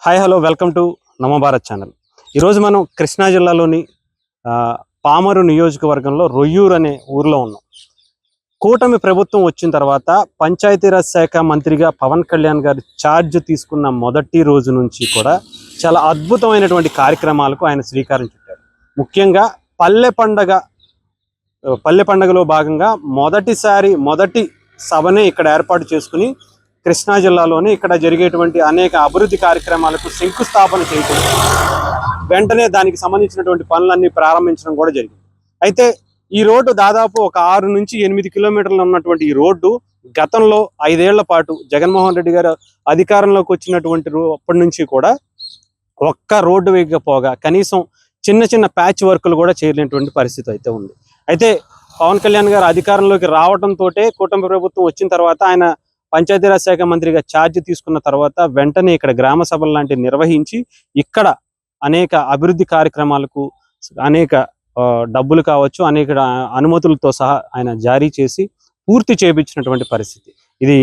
Hi hello welcome to Namabharat channel. ఈరోజు మనం కృష్ణా జిల్లాలోని పామరు నియోజకవర్గంలో రొయ్యూరు అనే ఊర్లో ఉన్నాం. కూటమి ప్రభుత్వం వచ్చిన తర్వాత పంచాయతీరాజ్ శాఖ మంత్రిగా పవన్ కళ్యాణ్ గారు ఛార్జ్ తీసుకున్న మొదటి రోజు నుంచి కూడా చాలా అద్భుతమైనటువంటి కార్యక్రమాలకు ఆయన శ్రీకారం చుట్టారు. ముఖ్యంగా పల్లె పండగలో భాగంగా మొదటి సభనే ఇక్కడ ఏర్పాటు చేసుకుని కృష్ణా జిల్లాలోని ఇక్కడ జరిగేటువంటి అనేక అభివృద్ధి కార్యక్రమాలకు శంకుస్థాపన చేయడం, వెంటనే దానికి సంబంధించినటువంటి పనులన్నీ ప్రారంభించడం కూడా జరిగింది. అయితే ఈ రోడ్డు దాదాపు ఒక 6 నుంచి 8 కిలోమీటర్లు ఉన్నటువంటి ఈ రోడ్డు గతంలో 5 ఏళ్ల పాటు జగన్మోహన్ రెడ్డి గారు అధికారంలోకి వచ్చినటువంటి అప్పటి నుంచి కూడా ఒక్క రోడ్డు వేయకపోగా కనీసం చిన్న చిన్న ప్యాచ్ వర్కులు కూడా చేయలేనటువంటి పరిస్థితి అయితే ఉంది. అయితే పవన్ కళ్యాణ్ గారు అధికారంలోకి రావడంతో కూటమి ప్రభుత్వం వచ్చిన తర్వాత ఆయన పంచాయతీరాజ్ శాఖ మంత్రిగా ఛార్జ్ తీసుకున్న తర్వాత వెంటనే ఇక్కడ గ్రామ సభలు లాంటివి నిర్వహించి ఇక్కడ అనేక అభివృద్ధి కార్యక్రమాలకు అనేక డబ్బులు కావచ్చు, అనేక అనుమతులతో సహా ఆయన జారీ చేసి పూర్తి చేయించినటువంటి పరిస్థితి. ఇది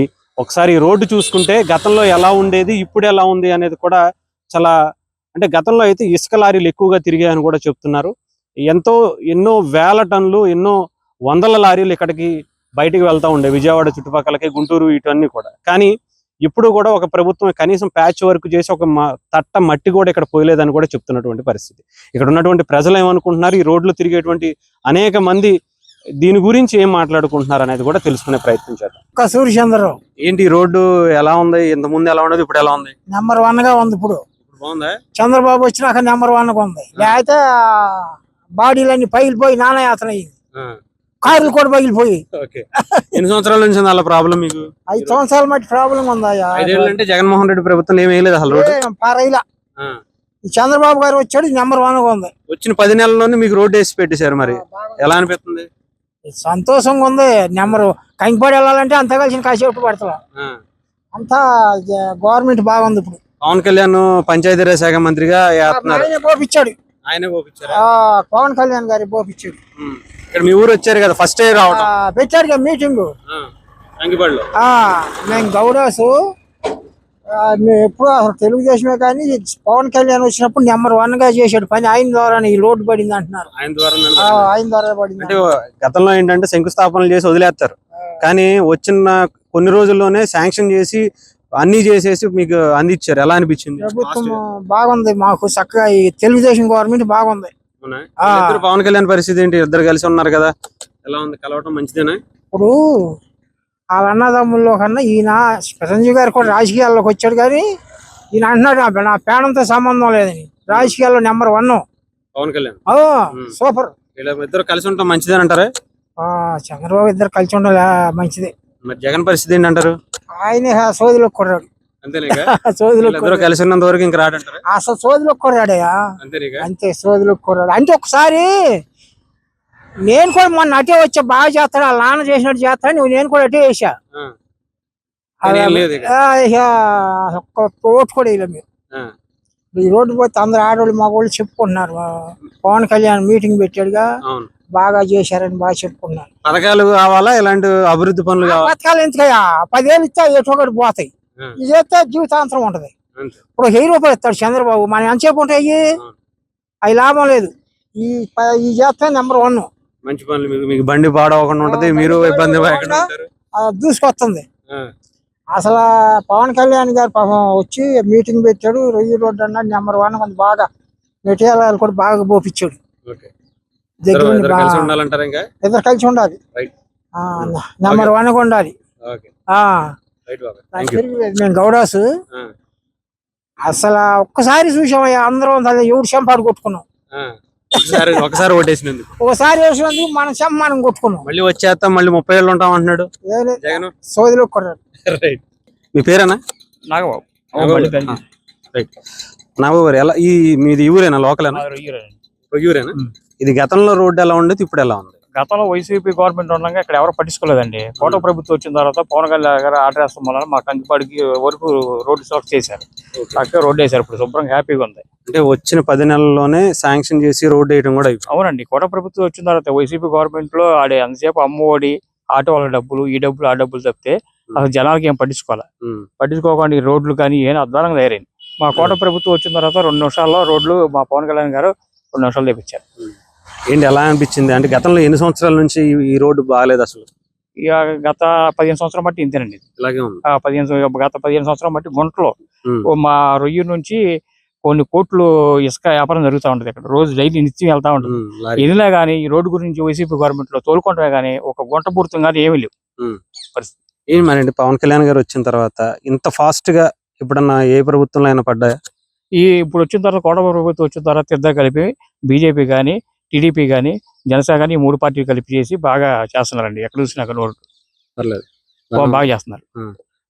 ఒకసారి రోడ్డు చూసుకుంటే గతంలో ఎలా ఉండేది, ఇప్పుడు ఎలా ఉంది అనేది కూడా చాలా, అంటే గతంలో అయితే ఇసుక లారీలు ఎక్కువగా తిరిగాయని కూడా చెప్తున్నారు. ఎన్నో వేల టన్నులు, ఎన్నో వందల లారీలు ఇక్కడికి బయటికి వెళ్తూ ఉండే, విజయవాడ చుట్టుపక్కలకి, గుంటూరు ఇటన్నీ కూడా. కానీ ఇప్పుడు కూడా ఒక ప్రభుత్వం కనీసం ప్యాచ్ వర్క్ చేసి ఒక తట్ట మట్టి కూడా ఇక్కడ పోయలేదని కూడా చెప్తున్నటువంటి పరిస్థితి. ఇక్కడ ఉన్నటువంటి ప్రజలు ఏమనుకుంటున్నారు, ఈ రోడ్లు తిరిగేటువంటి అనేక మంది దీని గురించి ఏం మాట్లాడుకుంటున్నారు అనేది కూడా తెలుసుకునే ప్రయత్నం చేద్దాం. సూర్యచంద్రరావు, ఏంటి రోడ్డు ఎలా ఉంది, ఇంత ముందు ఎలా ఉండదు, ఇప్పుడు ఎలా ఉంది? నెంబర్ 1 గా ఉంది. ఇప్పుడు బాగుందా? చంద్రబాబు వచ్చినాక నెంబర్ 1 గా ఉంది. అయితే బాడీలన్నీ పగిలిపోయి నానాయాతన అయింది, కార్లు కూడా పగిలిపోయి. ఎన్ని సంవత్సరాల నుంచి అలా ప్రాబ్లం మీకు? 5 సంవత్సరాల మట్టి ప్రాబ్లం ఉందా? అంటే జగన్మోహన్ రెడ్డి ప్రభుత్వం ఏమీ లేదు అసలు. పారైలా చంద్రబాబు గారు వచ్చాడు, నెంబర్ 1 గా ఉంది. వచ్చిన 10 నెలల్లోనే మీకు రోడ్డు వేసి పెట్టేశారు. మరి ఎలా అనిపిస్తుంది? సంతోషంగా ఉంది. నెంబర్ కంకిపాడు వెళ్ళాలంటే అంత కలిసి కాసేపు పడతా, అంతా గవర్నమెంట్ బాగుంది. ఇప్పుడు పవన్ కళ్యాణ్ పంచాయతీరాజ్ శాఖ మంత్రిగా పోపించాడు. ఆయన పవన్ కళ్యాణ్ గారి పోపించాడు. ఇక్కడ మీ ఊరు వచ్చారు కదా, ఫస్ట్ టైం రావడం పెట్టాడు మీటింగ్. మేము గౌడాసు ఎప్పుడు అసలు తెలుగుదేశమే, కానీ పవన్ కళ్యాణ్ వచ్చినప్పుడు నెంబర్ 1 గా చేశాడు పని. ఆయన ద్వారా ఈ రోడ్డు పడింది అంటున్నారు. ఆయన ద్వారా పడింది. అంటే గతంలో ఏంటంటే శంకుస్థాపనలు చేసి వదిలేస్తారు, కానీ వచ్చిన కొన్ని రోజుల్లోనే శాంక్షన్ చేసి అన్ని చేసేసి మీకు అందించారు. ఎలా అనిపించింది? ప్రభుత్వం బాగుంది మాకు, చక్కగా ఈ తెలుగుదేశం గవర్నమెంట్ బాగుంది. పవన్ కళ్యాణ్ పరిస్థితి ఏంటి? ఇద్దరు కలిసి ఉన్నారు కదా, ఎలా ఉంది? కలవటం మంచిదేనా? ఇప్పుడు వాళ్ళ అన్నదమ్ముల్లో కన్నా ఈయన చిరంజీవి గారు కూడా రాజకీయాల్లోకి వచ్చాడు, కానీ ఈయన అంటున్నాడు నా పేడంతో సంబంధం లేదని. రాజకీయాల్లో నెంబర్ 1 పవన్ కళ్యాణ్. సూపర్. ఇద్దరు కలిసి ఉండటం మంచిదేనంటారా? చంద్రబాబు ఇద్దరు కలిసి ఉండాలి, మంచిదే. మరి జగన్ పరిస్థితి ఏంటంటారు? ఆయన సోదిలోకి కొర్రాడు. సోదిలో కలిసి ఉన్నంత వరకు ఇంకా రాడంటారు. అసలు సోదిలోకి కొర్రాడయా, అంతే. సోదిలోకి కొర్రాడు అంటే ఒకసారి నేను కూడా మొన్న అటే వచ్చా, బాగా చేస్తాడు, వాళ్ళ నాన్న చేసినట్టు చేస్తాడు, నేను కూడా అటే వేసా. ఓటు కూడా వేయలేదు మీరు. ఈ రోడ్డు పోతే అందరు ఆడవాళ్ళు మగవాళ్ళు చెప్పుకుంటున్నారు, పవన్ కళ్యాణ్ మీటింగ్ పెట్టాడుగా, బాగా చేశారని బాగా చెప్పుకున్నారు. పథకాలు కావాలా, ఇలాంటి అభివృద్ధి పనులు కావాలా? పథకాలు ఎందుకయ్యా, 10 ఏళ్ళు ఇస్తే ఎటు ఒకటి పోతాయి, ఇది చేస్తే జీవితాంతరం ఉంటది. ఇప్పుడు 1000 రూపాయలు ఇస్తాడు చంద్రబాబు, మనం ఎంతసేపు ఉంటాయి, అవి లాభం లేదు. ఈ చేస్తే నెంబర్ 1 మంచి పనులు. మీకు బండి పాడవకుండా ఉంటది, మీరు ఇబ్బంది దూసుకొస్తుంది. అసలు పవన్ కళ్యాణ్ గారు పాపం వచ్చి మీటింగ్ పెట్టాడు, రొయ్యి రోడ్డు అన్నాడు, నెంబర్ 1 మంది బాగా మెటీరియల్ కూడా బాగా పోపించాడు. ఇద్దరు కలిసి ఉండాలి, నెంబర్ 1 గా ఉండాలి. మేము గౌడాసు అసలు ఒక్కసారి చూసామయ్యా, అందరం ఎవరు చెంపాడు కొట్టుకున్నాం. ఒకసారి ఓటేసినందుకు, ఒకసారి వేసినందుకు మనం చెంప మనం కొట్టుకున్నాం. మళ్ళీ వచ్చేస్తాం, మళ్ళీ 30 ఏళ్ళు ఉంటాం అంటున్నాడు జగన్. సోదిలో కొర్రాడు. మీ పేరేనా? నాగబాబు. నాగబాబు గారు, ఎలా మీది ఊరేనా, లోకలేనా? రొయ్యూరేనా? ఇది గతంలో రోడ్డు ఎలా ఉండేది, ఇప్పుడు ఎలా ఉంది? గతంలో వైసీపీ గవర్నమెంట్ ఉండగా ఇక్కడ ఎవరు పట్టించుకోలేదండి. కోట ప్రభుత్వం వచ్చిన తర్వాత పవన్ కళ్యాణ్ గారు ఆర్డర్ వేస్తాం వల్ల మా కంకిపాడికి వరకు రోడ్డు సెలెక్ట్ చేశారు, చక్కగా రోడ్డు వేశారు. ఇప్పుడు శుభ్రంగా హ్యాపీగా ఉంది. అంటే వచ్చిన 10 నెలల్లోనే శాంక్షన్ చేసి రోడ్డు వేయడం కూడా అయిపోయింది. అవునండి. కోట ప్రభుత్వం వచ్చిన తర్వాత వైసీపీ గవర్నమెంట్ లో ఆడే అంతసేపు అమ్మఒడి, ఆటో వాళ్ళ డబ్బులు, ఈ డబ్బులు ఆ డబ్బులు తప్పితే అసలు జనాలకి ఏం పట్టించుకోవాలి. పట్టించుకోకుండా ఈ రోడ్లు కానీ ఏం అద్వానంగా తయారైంది. మా కోట ప్రభుత్వం వచ్చిన తర్వాత 2 నిమిషాల్లో రోడ్లు మా పవన్ కళ్యాణ్ గారు 2 నిమిషాలు తెప్పించారు. ఏంటి ఎలా అనిపించింది అంటే గతంలో ఎన్ని సంవత్సరాల నుంచి ఈ రోడ్డు బాగాలేదు అసలు? ఇక గత 15 సంవత్సరం బట్టి ఇంతేనండి. ఇలాగే ఉంది. గత 15 సంవత్సరం బట్టి గుంటలో ఉమ్. మా రొయ్యూరు నుంచి కొన్ని కోట్లు ఇసుక వ్యాపారం జరుగుతూ ఉంటుంది. ఇక్కడ రోజు డైలీ నిత్యం వెళ్తా ఉంటుంది. లారీ. ఎదినా గానీ ఈ రోడ్డు గురించి వైసీపీ గవర్నమెంట్ లో తోలుకుంటమే గానీ ఒక గుంట పూర్తం కానీ ఏమీ లేవు. ఏం మరి పవన్ కళ్యాణ్ గారు వచ్చిన తర్వాత ఇంత ఫాస్ట్ గా ఎప్పుడన్నా ఏ ప్రభుత్వంలో అయినా పడ్డాయా? ఇప్పుడు వచ్చిన తర్వాత కోట ప్రభుత్వం వచ్చిన తర్వాత ఇద్దరు కలిపి బీజేపీ కానీ టీడీపీ కానీ జనసేన కానీ 3 పార్టీలు కలిపి చేసి బాగా చేస్తున్నారండి. ఎక్కడ చూసినా అక్కడ రోడ్డు పర్లేదు. బాగా చేస్తున్నారు.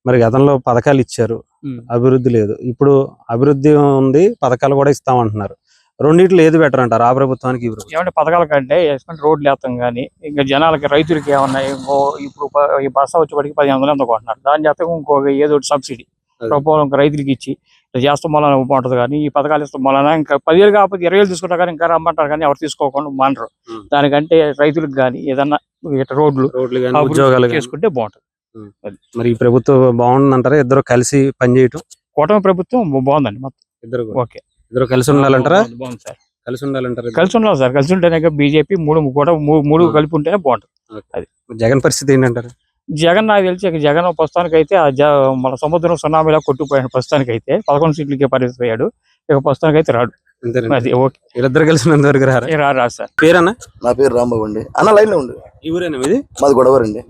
మరి గతంలో పథకాలు ఇచ్చారు, అభివృద్ధి లేదు. ఇప్పుడు అభివృద్ధి ఉంది, పథకాలు కూడా ఇస్తామంటున్నారు. రెండిట్లో ఏది బెటర్ అంటారు, ఆ ప్రభుత్వానికి ఈ ప్రభుత్వం? ఏమంటే పథకాల కంటే రోడ్లు వేస్తాం కానీ ఇంకా జనాలకి రైతులకి ఏమన్నా ఇంకో ఇప్పుడు ఈ బస్సా వచ్చేప్పటికి 1500 ఎంతో కొంటున్నారు. దాని చేత ఇంకొక ఏదో ఒకటి సబ్సిడీ రూపంలో ఇంకా రైతులకి ఇచ్చి ఇట్లా చేస్తాం వలన బాగుంటుంది. కానీ ఈ పథకాలు ఇస్తాం వలన ఇంకా 10,000 కాకపోతే 20,000 తీసుకుంటా కానీ ఇంకా రమ్మంటారు కానీ ఎవరు తీసుకోకుండా మానరు. దానికంటే రైతులకు కానీ ఏదన్నా ఇట్లా రోడ్లు ఉద్యోగాలు చేసుకుంటే బాగుంటుంది. మరి ఈ ప్రభుత్వం బాగుంది అంటారా? ఇద్దరు కలిసి పనిచేయటం? కూటమి ప్రభుత్వం బాగుందండి మొత్తం. ఓకే, ఇద్దరు కలిసి ఉండాలంటారా? బాగుంది సార్. కలిసి ఉండాలంటారా? కలిసి ఉండాలి సార్. కలిసి ఉంటేనే బీజేపీ మూడు కలిపి ఉంటేనే బాగుంటుంది. అది జగన్ పరిస్థితి ఏంటంటారు? జగన్ నాకు తెలిసి జగన్ ప్రస్తుతానికి అయితే మన సముద్రం సునామీలా కొట్టుకుపోయాడు. ప్రస్తుతానికి అయితే 11 సీట్లకే పరిస్థితి అయ్యాడు. ఇక ప్రస్తుతానికి అయితే రాడు. అది ఓకే, వీళ్ళిద్దరు కలిసినంత వరకు రాదు సార్. పేరన్నా? నా పేరు రాంబాబు అండి. అన్న లైన్ లో ఉండి. ఈ ఊరేనా మీది? మాది గొడవరండి.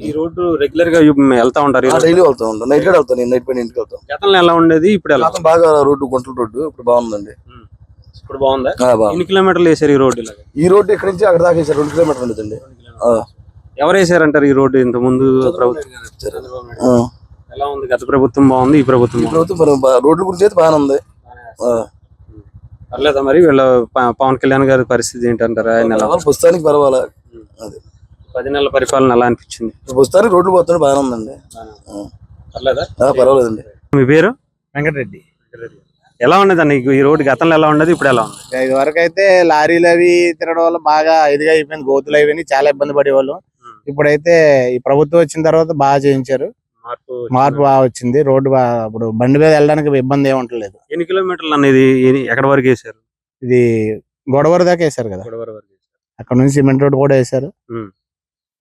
ఈ రోడ్డు రెగ్యులర్ గా వెళ్తా ఉంటారు? డైలీ వెళ్తా ఉంటాం. నైట్ కూడా వెళ్తాను. నైట్ పైన ఇంటికి వెళ్తాం. గతంలో ఎలా ఉండేది, ఇప్పుడు ఎలా? బాగా రోడ్డు గుంటల రోడ్డు ఇప్పుడు బాగుందండి. ఇప్పుడు బాగుందా? ఎన్ని కిలోమీటర్లు వేసారు ఈ రోడ్డు? ఈ రోడ్డు ఇక్కడ నుంచి అక్కడ దాకా వేసారు. 2 కిలోమీటర్లు ఉండదండి. ఎవరు వేసారంటారు ఈ రోడ్డు ఇంత ముందు ప్రభుత్వం? ఎలా ఉంది? గత ప్రభుత్వం బాగుంది, ఈ ప్రభుత్వం రోడ్ల గురించి అయితే బాగానే ఉంది. పర్లేదా? మరి వీళ్ళ పవన్ కళ్యాణ్ గారి పరిస్థితి ఏంటంటారా? పుస్తకానికి పర్వాలా? అది 10 నెలల పరిపాలన ఎలా అనిపించింది? పుస్తకానికి రోడ్లు పోతుంటే బాగానే ఉందండి. పర్లేదా? పర్వాలేదండి. మీ పేరు? వెంకటరెడ్డి. ఎలా ఉండేదండి ఈ రోడ్డు? గతంలో ఎలా ఉండేది, ఇప్పుడు ఎలా ఉంది? ఇది వరకు అయితే లారీలు అవి తిరగడం వల్ల బాగా ఇదిగా అయిపోయింది. గోతులు అయిపోయి చాలా ఇబ్బంది పడేవాళ్ళు. ఇప్పుడైతే ఈ ప్రభుత్వం వచ్చిన తర్వాత బాగా చేయించారు. మార్పు బాగా వచ్చింది. రోడ్డు ఇప్పుడు బండి మీద వెళ్ళడానికి ఇబ్బంది ఏమి ఉండలేదు. ఎన్ని కిలోమీటర్లు అనేది ఎక్కడ వరకు వేసారు? ఇది గొడవర దాకా వేసారు కదా. అక్కడ నుంచి సిమెంట్ రోడ్ కూడా వేసారు.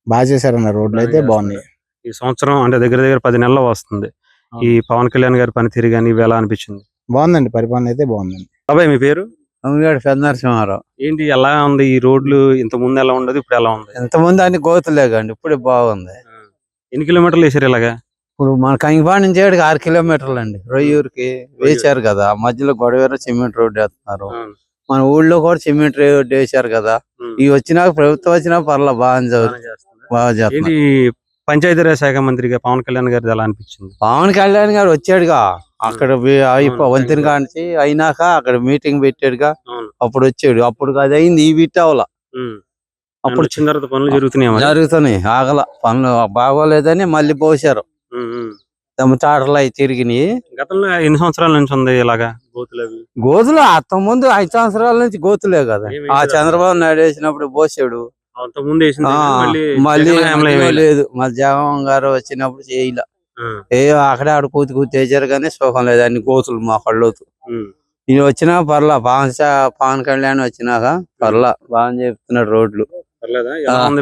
బాగా చేశారు అన్న. రోడ్లు అయితే బాగున్నాయి. ఈ సంవత్సరం అంటే దగ్గర 10 నెలలు వస్తుంది. ఈ పవన్ కళ్యాణ్ గారి పనితీరు కానీ ఇవి ఎలా అనిపించింది? బాగుందండి. పరిపాలన అయితే బాగుందండి. బాబాయ్ మీ పేరు? పెద్ద నరసింహారావు. ఏంటి ఎలా ఉంది ఈ రోడ్లు? ఇంత ముందు ఎలా ఉండదు, ఇప్పుడు ఎలా ఉంది? ఇంత ముందు అన్ని గోతులేకండి, ఇప్పుడు బాగుంది. ఎన్ని కిలోమీటర్లు వేసారు ఇలాగా? ఇప్పుడు మన కంగిపాడు నుంచి 6 కిలోమీటర్లు అండి. రొయ్యూరుకి వేసారు కదా. మధ్యలో గొడవేర సిమెంట్ రోడ్డు వేస్తున్నారు. మన ఊళ్ళో కూడా సిమెంట్ రోడ్డు వేసారు కదా. ఇవి వచ్చినాక ప్రభుత్వం వచ్చినా పర్లా బాగా చేస్తున్నారు. పంచాయతీరాజ్ శాఖ మంత్రిగా పవన్ కళ్యాణ్ గారి ఎలా అనిపించింది? పవన్ కళ్యాణ్ గారు వచ్చాడుగా అక్కడ వంతెన కానించి అయినాక అక్కడ మీటింగ్ పెట్టాడుగా. అప్పుడు వచ్చాడు. అప్పుడు అది అయింది. ఈ బిట్ అవలా. అప్పుడు వచ్చిన తర్వాత పనులు జరుగుతున్నాయి. ఆగల పనులు బాగోలేదని మళ్ళీ పోసారు. తాటలు అవి తిరిగినాయి. గతంలో ఎన్ని సంవత్సరాల నుంచి ఉంది ఇలాగా గోతులు? అంత ముందు 5 సంవత్సరాల నుంచి గోతులే కదా. ఆ చంద్రబాబు నాయుడు వేసినప్పుడు పోసాడు. మళ్ళీ లేదు. మళ్ళీ జగన్ గారు వచ్చినప్పుడు చేయలే. అక్కడే ఆడ కూతి వేసారు కానీ సుఖం లేదు. అన్ని గోతులు మా కళ్ళోతు. ఈయన వచ్చినా పర్లా. పవన్ కళ్యాణ్ వచ్చినాక పర్లా బాగా చెప్తున్నాడు రోడ్లు.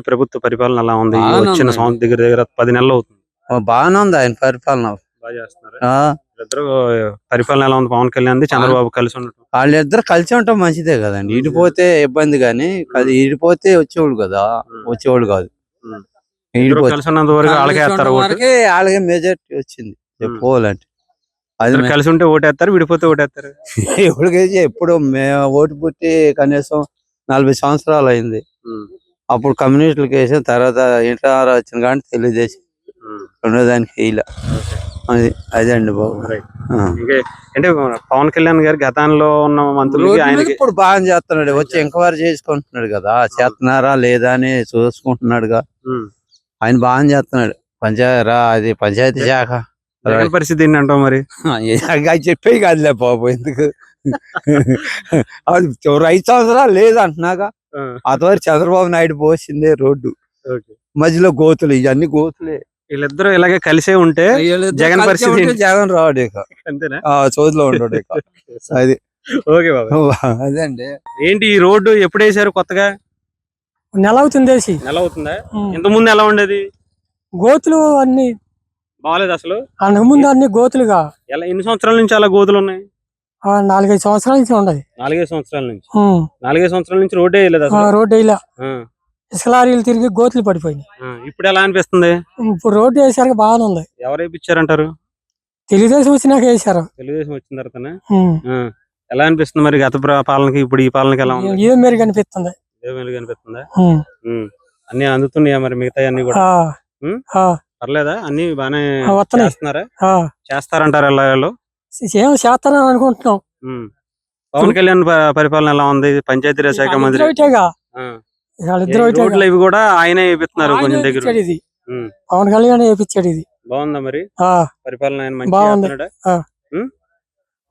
ప్రభుత్వ పరిపాలన ఎలా ఉంది? వచ్చిన దగ్గర 10 నెలలు అవుతుంది. బాగానే ఉంది ఆయన పరిపాలన. పరిపాలన ఎలా ఉంది? పవన్ కళ్యాణ్ చంద్రబాబు కలిసి ఉండటం, వాళ్ళిద్దరు కలిసి ఉండటం మంచిదే కదండి. ఇడిపోతే ఇబ్బంది కానీ ఇడిపోతే వచ్చేవాళ్ళు కదా. వచ్చేవాళ్ళు కాదు. వాళ్ళకే మెజార్టీ వచ్చింది పోవాలంటే. అది కలిసి ఉంటే ఓటేస్తారు, విడిపోతే ఓటేస్తారు. ఎవరికైతే ఎప్పుడు ఓటు పుట్టి కనీసం 40 సంవత్సరాలు అయింది. అప్పుడు కమ్యూనిస్టులకు వేసిన తర్వాత ఎన్టీఆర్ వచ్చిన కానీ తెలుగుదేశం రెండో దానికి ఇలా. అదే అండి బాబు. అంటే పవన్ కళ్యాణ్ గారు గతంలో ఉన్న మంత్రులు ఇప్పుడు బాగా చేస్తున్నాడు. వచ్చి ఎంక్వైరీ చేసుకుంటున్నాడు కదా. చేస్తున్నారా లేదా అని చూసుకుంటున్నాడుగా. ఆయన బాగా చేస్తున్నాడు. పంచాయతీ శాఖ పరిస్థితి ఏంటంటావు మరి? చెప్పే కాదులే బాబు. ఎందుకు అది 5 సంవత్సరాలు లేదు అంటున్నాగా. అతవరకు చంద్రబాబు నాయుడు పోసిందే రోడ్డు. మధ్యలో గోతులు. ఇవన్నీ గోతులే. వీళ్ళిద్దరూ ఇలాగే కలిసే ఉంటే జగన్ పరిస్థితి ఏంటి? జగన్ రాడు ఇక అంతేనా? చోతులో ఉంటాడు ఇక అది ఓకే బాబు. అదే అండి. ఏంటి ఈ రోడ్డు ఎప్పుడు వేసారు కొత్తగా? నెల అవుతుంది వేసి. నెల అవుతుందా? ఇంత ముందు ఎలా ఉండేది? గోతులు అన్ని బాగాలేదు అసలు. అంతకుముందు అన్ని గోతులుగా ఎలా ఎన్ని సంవత్సరాల నుంచి అలా గోతులు ఉన్నాయి? 4-5 సంవత్సరాల నుంచి ఉండదు. 4-5 సంవత్సరాల నుంచి. 4-5 సంవత్సరాల నుంచి రోడ్డే వేయలేదు అసలు. రోడ్డు ఇలా ఆ, ఇసుక లారీలు తిరిగి గోతులు పడిపోయినాయి. ఆ. ఇప్పుడు ఎలా అనిపిస్తుంది? ఇప్పుడు రోడ్డు వేసారు బాగానే ఉంది. ఎవరు వేయించారంటారు? తెలుగుదేశం వచ్చినాక వేసారు. తెలుగుదేశం వచ్చిన తర్వాతనా? ఎలా అనిపిస్తుంది మరి గత పాలనకి ఇప్పుడు ఈ పాలనకి ఎలా ఉంది? ఏం మెరుగు అనిపిస్తుంది. ఏమైనా కనిపిస్తుందా? అన్ని అందుతున్నాయా మరి మిగతా అన్ని కూడా? పర్లేదా? అన్ని బానే చేస్తున్నారా? చేస్తారంటారు ఎలా? ఏం చేస్తారని అనుకుంటున్నాం. పవన్ కళ్యాణ్ పరిపాలన ఎలా ఉంది? పంచాయతీరాజ్ శాఖ మంత్రి రోడ్లు ఇవి కూడా ఆయనే వేపిస్తున్నారు కొంచెం దగ్గర. పవన్ కళ్యాణ్ వేపించాడు ఇది. బాగుందా మరి పరిపాలన? ఆయన మంచిగా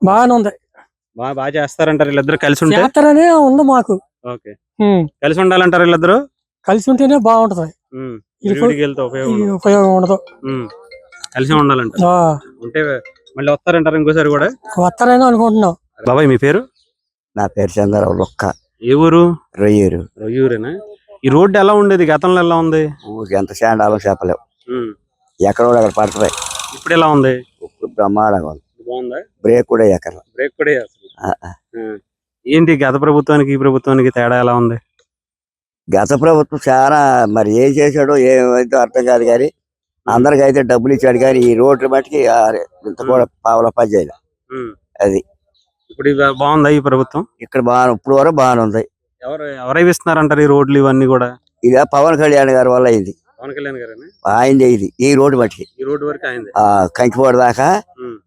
బాగానే ఉంది. బాగా చేస్తారంటారు వీళ్ళిద్దరు కలిసి ఉంటే? చేస్తారనే ఉంది మాకు. ఓకే, కలిసి ఉండాలంటారు వీళ్ళిద్దరు. కలిసి ఉంటేనే బాగుంటది. ఉపయోగం ఉండదు. కలిసి ఉండాలంట. ఉంటే మళ్ళీ వస్తారంటారు ఇంకోసారి కూడా? వస్తారని అనుకుంటున్నాం. బాబాయ్ మీ పేరు? నా పేరు చంద్రరావు లొక్క. ఏ ఊరు? రొయ్యూరు. రొయ్యూరేనా? ఈ రోడ్డు ఎలా ఉండేది గతంలో? ఎలా ఉంది? ఊరికి ఎంత శాండాలో చెప్పలేవు. ఎక్కడ అక్కడ పడుతుంది. ఇప్పుడు ఎలా ఉంది? ఇప్పుడు బ్రహ్మాండంగా ఉంది. బాగుందా? బ్రేక్ కూడా ఎక్కడ. బ్రేక్ కూడా ఏంటి గత ప్రభుత్వానికి ఈ ప్రభుత్వానికి తేడా ఎలా ఉంది? గత ప్రభుత్వం చాలా మరి ఏం చేశాడో ఏమైతే అర్థం కాదు కానీ అందరికి అయితే డబ్బులు ఇచ్చాడు కానీ ఈ రోడ్లు మట్టికి ఇంత కూడా పావుల పని చేయాలి. అది ఇప్పుడు బాగుందా ఈ ప్రభుత్వం? ఇక్కడ బాగా ఇప్పుడు వరకు బాగానే ఉంది. ఎవరు ఇస్తున్నారంటారు ఈ రోడ్లు ఇవన్నీ కూడా? ఇది పవన్ కళ్యాణ్ గారి వల్ల అయింది. పవన్ కళ్యాణ్ గారు ఆయనదే ఇది. ఈ రోడ్డు మట్టికి ఈ రోడ్డు వరకు అయింది. కంకిపోడు దాకా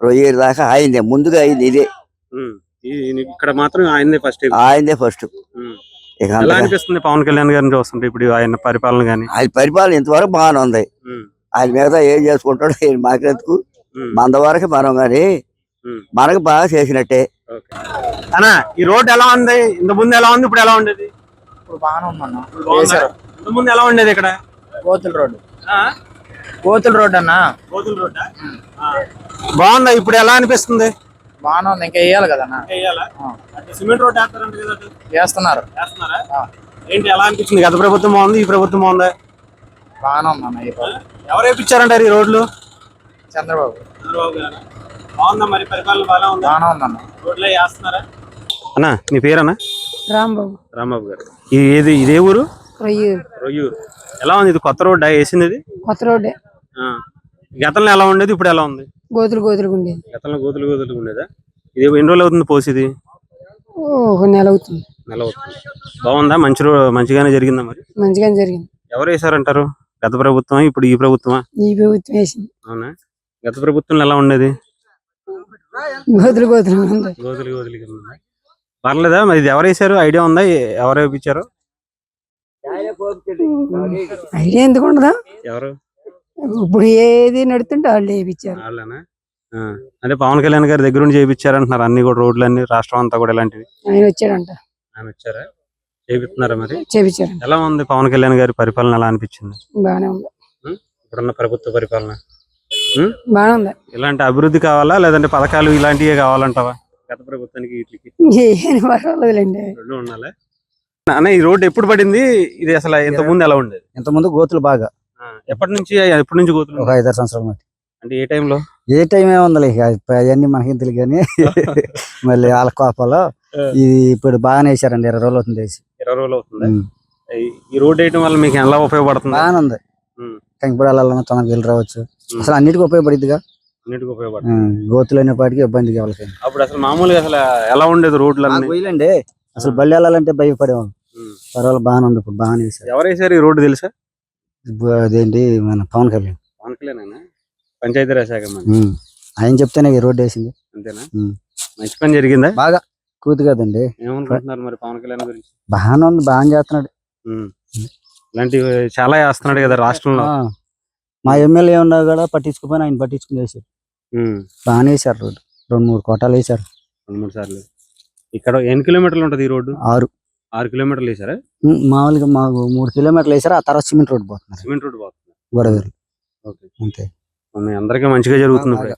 రొయ్యేరు దాకా ఆయనదే ముందుగా అయింది. ఇదే ఇక్కడ మాత్రం ఆయనదే ఫస్ట్. ఆయనదే ఫస్ట్. ఎలా అనిపిస్తుంది పవన్ కళ్యాణ్ గారిని చూస్తుంటే ఇప్పుడు ఆయన పరిపాలన? గానీ ఆయన పరిపాలన ఇంతవరకు బాగానే ఉంది. ఆయన మిగతా ఏం చేసుకుంటాడో మాకెందుకు, మంద వరకు మనం గాని మనకు బాగా చేసినట్టే. అన్నా ఈ రోడ్ ఎలా ఉంది? ఇంత ముందు ఎలా ఉంది, ఇప్పుడు ఎలా ఉండేది? ఇప్పుడు బాగానే ఉందన్న. ఇంత ముందు ఎలా ఉండేది ఇక్కడ? గోతుల రోడ్డు. గోతుల రోడ్డు అన్న. గోతుల రోడ్డా? బాగుందా? ఇప్పుడు ఎలా అనిపిస్తుంది? బాగానే ఉంది. ఇంకా వేయాలి కదన్న. సిమెంట్ రోడ్ వేస్తున్నారు. ఏంటి ఎలా అనిపించింది? గత ప్రభుత్వం బాగుంది, ఈ ప్రభుత్వం బాగుందా? బాగానే ఉందన్న. ఎవరు వేయించారంటారు ఈ రోడ్లు? చంద్రబాబు. బాగుందా మరి పరిపాలన? బాగానే ఉందన్న. రోడ్లు వేస్తున్నారా? అన్నా నీ పేరన్నా? రాంబాబు. రాంబాబు గారు. ఇదే ఊరు? రొయ్యూరు. ఎలా ఉంది? ఇది కొత్త రోడ్డా వేసింది? ఇది కొత్త రోడ్డే. గతంలో ఎలా ఉండేది, ఇప్పుడు ఎలా ఉంది? గోతులు గోతులు ఉండేది. గతంలో గోతులు గోతులు ఉండేదా? ఇది ఎన్ని రోజులు అవుతుంది పోసి? నెల అవుతుంది. నెల అవుతుంది. బాగుందా? మంచిగానే జరిగిందా మరి? మంచిగానే జరిగింది. ఎవరు వేసారంటారు? గత ప్రభుత్వం ఇప్పుడు ఈ ప్రభుత్వమా? ఈ ప్రభుత్వం వేసింది. అవునా? గత ప్రభుత్వంలో ఎలా ఉండేది? గోతులు గోతులు ఉంది. గోతులు గోతులు పర్లేదా? మరి ఇది ఎవరు వేసారు? ఐడియా ఉందా ఎవరు వేయించారు? ఐడియా ఎందుకు ఉండదా? ఎవరు? ఇప్పుడు ఏది నడుతుంటే వాళ్ళు వేయించారు. వాళ్ళనా? అదే పవన్ కళ్యాణ్ గారి దగ్గర నుంచి చేయించారంటున్నారు అన్ని కూడా, రోడ్లన్నీ రాష్ట్రం అంతా కూడా ఇలాంటివి. ఆయన వచ్చారంట. ఆయన వచ్చారా? చేపిస్తున్నారా మరి? చేయించారు. ఎలా ఉంది పవన్ కళ్యాణ్ గారి పరిపాలన? ఎలా అనిపించింది? బాగానే ఉంది. ఇప్పుడున్న ప్రభుత్వ పరిపాలన బాగానే ఉంది. ఇలాంటి అభివృద్ధి కావాలా లేదంటే పథకాలు ఇలాంటివే కావాలంటావా గత ప్రభుత్వానికి? వీటికి రెండు ఉండాలి. అన్న ఈ రోడ్డు ఎప్పుడు పడింది? ఇది అసలు ఇంత ముందు ఎలా ఉండేది? ఇంత ముందు గోతులు బాగా. ఎప్పటి నుంచి గోతులు? ఒక 5-6 సంవత్సరాల మట్టి. అంటే ఏ టైంలో? ఏ టైం ఏముంది అవన్నీ మనకేం తెలియదు కానీ మళ్ళీ వాళ్ళ కోపలో ఇది ఇప్పుడు బాగానే వేసారండి. 20 రోజులు అవుతుంది వేసి. 20 రోజులు అవుతుంది. ఈ రోడ్ వేయడం వల్ల మీకు ఎలా ఉపయోగపడుతుంది? బాగానే ఉంది. కంకిపూడి వెళ్ళాలన్నా తొందరగా వెళ్ళి రావచ్చు. అసలు అన్నిటికీ ఉపయోగపడిద్దిగా. అన్నిటికీ ఉపయోగపడుతుంది. గోతులు అనేపాటికి ఇబ్బంది కావాలి. అప్పుడు అసలు మామూలుగా అసలు ఎలా ఉండేది రోడ్లు? పోయిలండి అసలు బళ్ళు వెళ్ళాలంటే భయపడేవాళ్ళు. పర్వాలేదు బాగానే ఉంది. ఇప్పుడు బాగానే వేసారు. ఎవరు వేసారు ఈ రోడ్డు తెలుసా? అదేంటి మన పవన్ కళ్యాణ్. పవన్ కళ్యాణ్ పంచాయతీరాజ్ శాఖ ఆయన చెప్తేనే ఈ రోడ్డు వేసింది. అంతేనా? మంచి పని జరిగిందా? బాగా కూతు కదండి. ఏమనుకుంటున్నారు మరి పవన్ కళ్యాణ్ గురించి? బాగానే ఉంది. బాగానే చేస్తున్నాడు. ఇలాంటివి చాలా చేస్తున్నాడు కదా రాష్ట్రంలో. మా ఎమ్మెల్యే ఉన్నా కూడా పట్టించుకుపోయినా ఆయన పట్టించుకుని వేసారు. బాగానే వేసారు. రోడ్డు 2-3 కోటాలు వేసారు. 2-3 సార్లు. ఇక్కడ ఎన్ని కిలోమీటర్లు ఉంటుంది ఈ రోడ్డు? 6 కిలోమీటర్లు వేసారా? మామూలుగా మాకు 3 కిలోమీటర్లు వేసారు. ఆ తర్వాత సిమెంట్ రోడ్డు పోతున్నారు. సిమెంట్ రోడ్డు పోతుంది. గొడవేరు. ఓకే. అంతే మీ అందరికీ మంచిగా జరుగుతుంది ఇప్పుడు.